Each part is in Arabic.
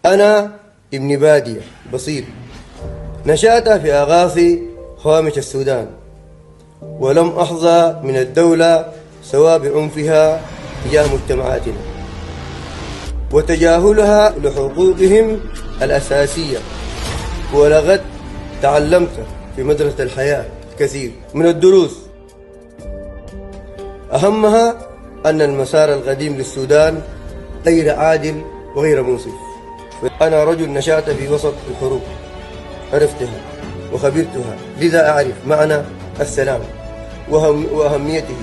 أنا ابن بادية بسيط، نشأت في أغاثي خوامش السودان، ولم أحظى من الدولة سواء بعنفها تجاه مجتمعاتنا وتجاهلها لحقوقهم الأساسية. ولقد تعلمت في مدرسة الحياة الكثير من الدروس، أهمها أن المسار القديم للسودان غير عادل وغير منصف. أنا رجل نشأت في وسط الحروب، عرفتها وخبرتها، لذا أعرف معنى السلام وأهميته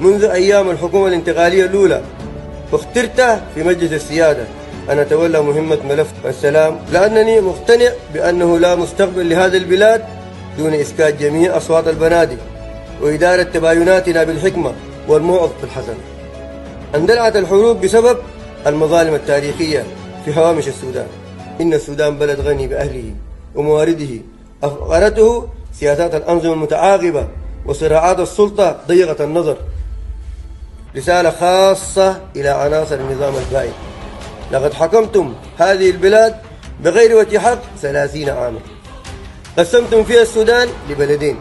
منذ أيام الحكومة الانتقالية الأولى، واخترت في مجلس السيادة أن أتولى مهمة ملف السلام، لأنني مقتنع بأنه لا مستقبل لهذه البلاد دون إسكات جميع أصوات البنادق وإدارة تبايناتنا بالحكمة والموعظة الحسنة. اندلعت الحروب بسبب المظالم التاريخية في هوامش السودان. إن السودان بلد غني بأهله وموارده، أفقرته سياسات الأنظمة المتعاقبة وصراعات السلطة ضيقة النظر. رسالة خاصة إلى عناصر النظام البائد: لقد حكمتم هذه البلاد بغير وجه حق 30 عاما، قسمتم فيها السودان لبلدين،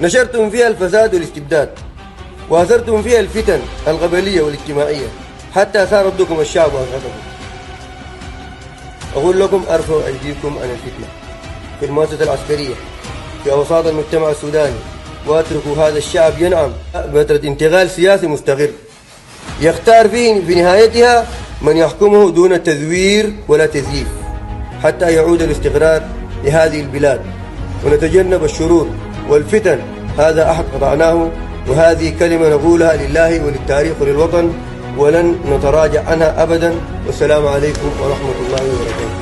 نشرتم فيها الفساد والاستبداد، وأثرتم فيها الفتن القبلية والاجتماعية، حتى صار ضدكم الشعب وأغضبه. أقول لكم: أرفعوا أيديكم عن الفتنة في المؤسسة العسكرية في أوساط المجتمع السوداني، واتركوا هذا الشعب ينعم بفترة انتقال سياسي مستقر يختار فيه في نهايتها من يحكمه دون تزوير ولا تزييف، حتى يعود الاستقرار لهذه البلاد ونتجنب الشرور والفتن. هذا أحد قطعناه، وهذه كلمة نقولها لله وللتاريخ وللوطن، ولن نتراجع عنها أبدا. والسلام عليكم ورحمة الله وبركاته.